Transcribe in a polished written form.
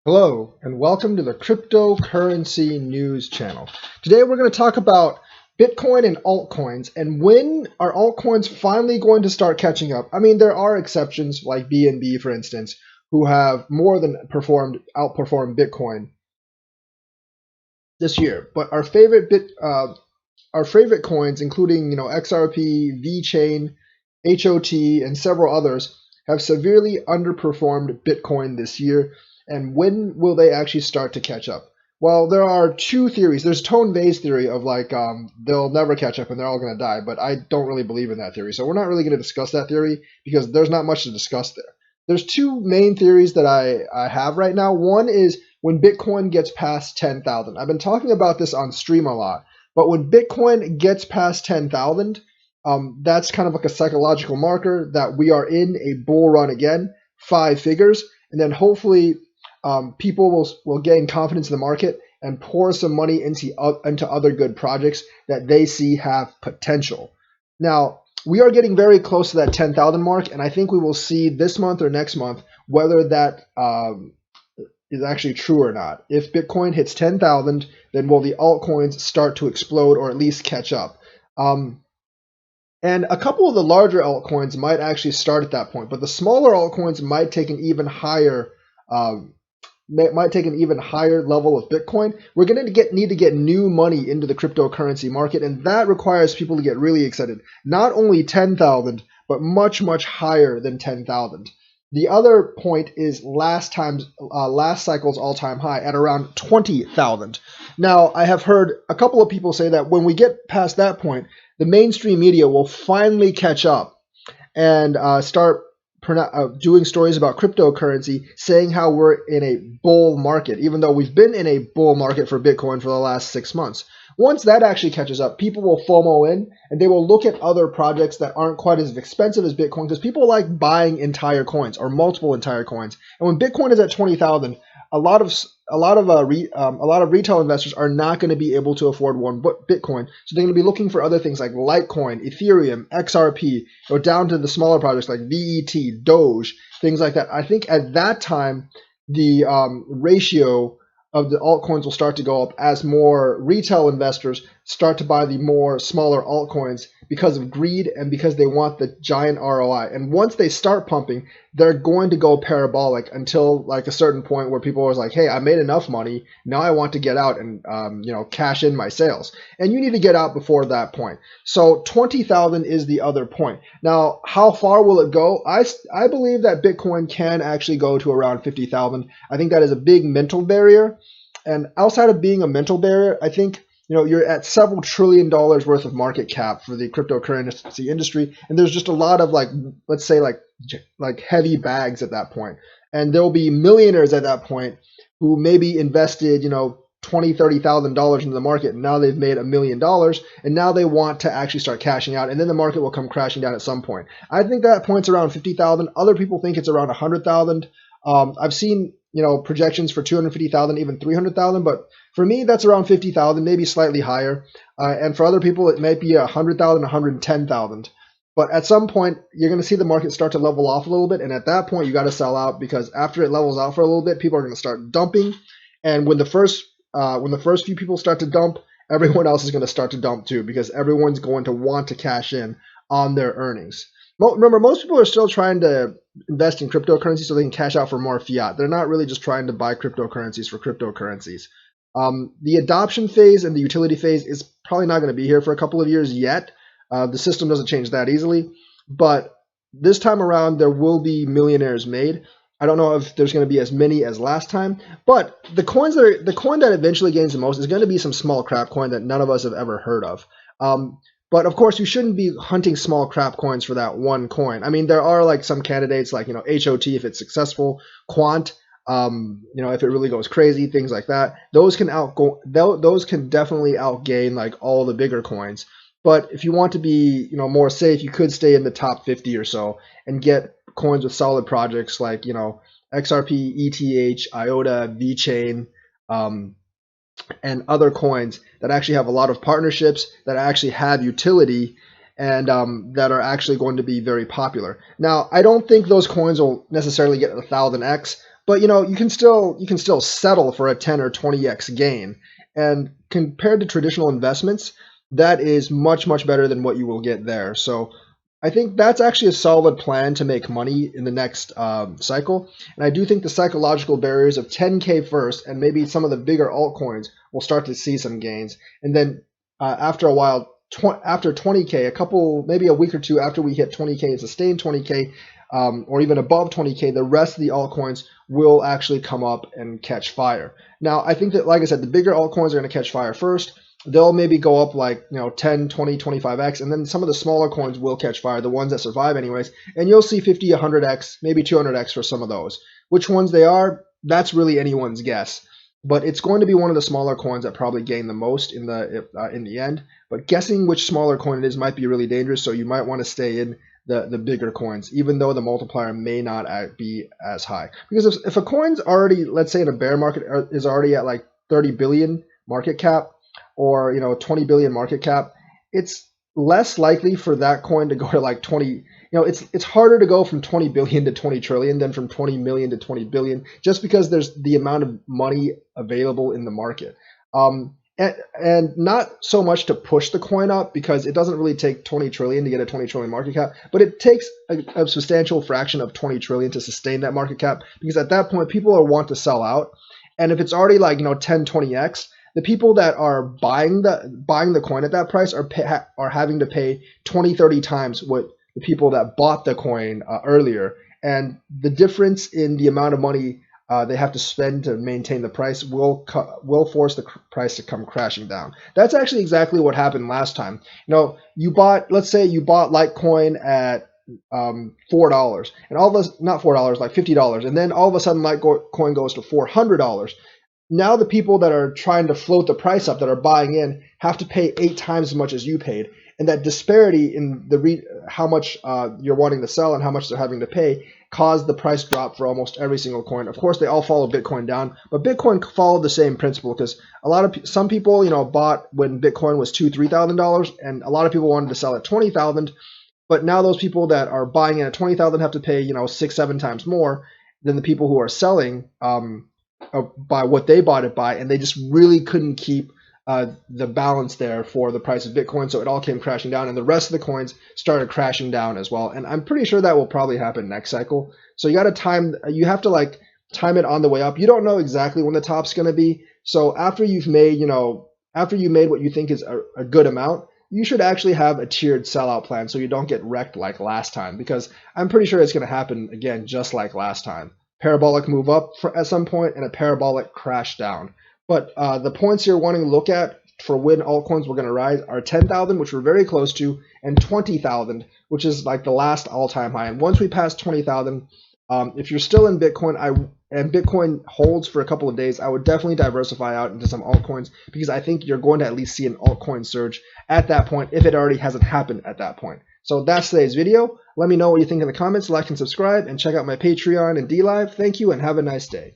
Hello, and welcome to the Cryptocurrency News channel. Today we're going to talk about Bitcoin and altcoins and when are altcoins finally going to start catching up. I mean, there are exceptions like BNB, for instance, who have more than outperformed Bitcoin this year. But our favorite coins, including XRP, VeChain, HOT, and several others, have severely underperformed Bitcoin this year. And when will they actually start to catch up? Well, there are two theories. There's Tone Vays theory of they'll never catch up and they're all going to die, but I don't really believe in that theory. So we're not really going to discuss that theory because there's not much to discuss there. There's two main theories that I have right now. One is when Bitcoin gets past 10,000. I've been talking about this on stream a lot, but when Bitcoin gets past 10,000, that's kind of like a psychological marker that we are in a bull run again, 5 figures, and then hopefully people will gain confidence in the market and pour some money into other good projects that they see have potential. Now, we are getting very close to that 10,000 mark, and I think we will see this month or next month whether that is actually true or not. If Bitcoin hits 10,000, then will the altcoins start to explode or at least catch up? And a couple of the larger altcoins might actually start at that point, but the smaller altcoins might take an even higher level of Bitcoin. We're going to need to get new money into the cryptocurrency market, and that requires people to get really excited. Not only 10,000, but much, much higher than 10,000. The other point is last cycle's all-time high at around 20,000. Now, I have heard a couple of people say that when we get past that point, the mainstream media will finally catch up and start doing stories about cryptocurrency, saying how we're in a bull market, even though we've been in a bull market for Bitcoin for the last 6 months. Once that actually catches up, people will FOMO in and they will look at other projects that aren't quite as expensive as Bitcoin because people like buying entire coins or multiple entire coins. And when Bitcoin is at 20,000, a lot of retail investors are not going to be able to afford one Bitcoin, so they're going to be looking for other things like Litecoin, Ethereum, XRP, or down to the smaller projects like VET, Doge, things like that. I think at that time the ratio of the altcoins will start to go up as more retail investors start to buy the more smaller altcoins because of greed and because they want the giant ROI. And once they start pumping, they're going to go parabolic until like a certain point where people are like, hey, I made enough money. Now I want to get out and cash in my sales. And you need to get out before that point. So 20,000 is the other point. Now, how far will it go? I believe that Bitcoin can actually go to around 50,000. I think that is a big mental barrier. And outside of being a mental barrier, I think you're at several $trillion worth of market cap for the cryptocurrency industry, and there's just a lot of let's say heavy bags at that point, and there'll be millionaires at that point who maybe invested $20,000-$30,000 into the market, and now they've made $1 million, and now they want to actually start cashing out, and then the market will come crashing down at some point. I think that point's around 50,000. Other people think it's around 100,000. I've seen projections for 250,000, even 300,000, but for me that's around 50,000, maybe slightly higher. And for other people it might be 100,000, 110,000. But at some point you're going to see the market start to level off a little bit, and at that point you got to sell out because after it levels out for a little bit, people are going to start dumping, and when the first few people start to dump, everyone else is going to start to dump too because everyone's going to want to cash in on their earnings. Remember, most people are still trying to invest in cryptocurrency so they can cash out for more fiat. They're not really just trying to buy cryptocurrencies for cryptocurrencies. The adoption phase and the utility phase is probably not going to be here for a couple of years yet. The system doesn't change that easily. But this time around, there will be millionaires made. I don't know if there's going to be as many as last time. But the coin that eventually gains the most is going to be some small crap coin that none of us have ever heard of. But of course, you shouldn't be hunting small crap coins for that one coin. I mean, there are some candidates like HOT if it's successful, Quant, if it really goes crazy, things like that. Those can definitely outgain all the bigger coins. But if you want to be more safe, you could stay in the top 50 or so and get coins with solid projects like XRP, ETH, IOTA, VeChain, and other coins that actually have a lot of partnerships, that actually have utility, and that are actually going to be very popular. Now, I don't think those coins will necessarily get 1,000x, But you can still settle for a 10 or 20x gain. And compared to traditional investments, that is much, much better than what you will get there. So I think that's actually a solid plan to make money in the next cycle. And I do think the psychological barriers of 10K first and maybe some of the bigger altcoins will start to see some gains. And then after a while, after 20K, maybe a week or two after we hit 20K and sustain 20K, or even above 20K, the rest of the altcoins will actually come up and catch fire. Now, I think that, like I said, the bigger altcoins are going to catch fire first. They'll maybe go up like 10, 20, 25x, and then some of the smaller coins will catch fire, the ones that survive anyways, and you'll see 50, 100x, maybe 200x for some of those. Which ones they are, that's really anyone's guess. But it's going to be one of the smaller coins that probably gain the most in the end. But guessing which smaller coin it is might be really dangerous, so you might want to stay in the bigger coins, even though the multiplier may not be as high. Because if a coin's already, let's say in a bear market, is already at like 30 billion market cap, or 20 billion market cap, it's less likely for that coin to go to like 20. It's harder to go from 20 billion to 20 trillion than from 20 million to 20 billion, just because there's the amount of money available in the market. And not so much to push the coin up, because it doesn't really take 20 trillion to get a 20 trillion market cap, but it takes a substantial fraction of 20 trillion to sustain that market cap, because at that point people are want to sell out. And if it's already like 10, 20x, the people that are buying the coin at that price are having to pay 20, 30 times what the people that bought the coin earlier. And the difference in the amount of money they have to spend to maintain the price will force the price to come crashing down. That's actually exactly what happened last time. Let's say you bought Litecoin at $4, and all of us, not $4, like $50, and then all of a sudden Litecoin goes to $400. Now the people that are trying to float the price up, that are buying in, have to pay 8 times as much as you paid. And that disparity in how much you're wanting to sell and how much they're having to pay caused the price drop for almost every single coin. Of course, they all follow Bitcoin down, but Bitcoin followed the same principle, because some people bought when Bitcoin was $2,000, $3,000, and a lot of people wanted to sell at 20,000. But now those people that are buying in at 20,000 have to pay 6, 7 times more than the people who are selling by what they bought it by, and they just really couldn't keep the balance there for the price of Bitcoin, so it all came crashing down, and the rest of the coins started crashing down as well. And I'm pretty sure that will probably happen next cycle. So you have to time it on the way up. You don't know exactly when the top's going to be. So after you made what you think is a good amount, you should actually have a tiered sellout plan so you don't get wrecked like last time, because I'm pretty sure it's going to happen again just like last time. Parabolic move up at some point and a parabolic crash down. But the points you're wanting to look at for when altcoins were going to rise are 10,000, which we're very close to, and 20,000, which is like the last all-time high. And once we pass 20,000, if you're still in Bitcoin and Bitcoin holds for a couple of days, I would definitely diversify out into some altcoins, because I think you're going to at least see an altcoin surge at that point, if it already hasn't happened at that point. So that's today's video. Let me know what you think in the comments, like and subscribe, and check out my Patreon and DLive. Thank you, and have a nice day.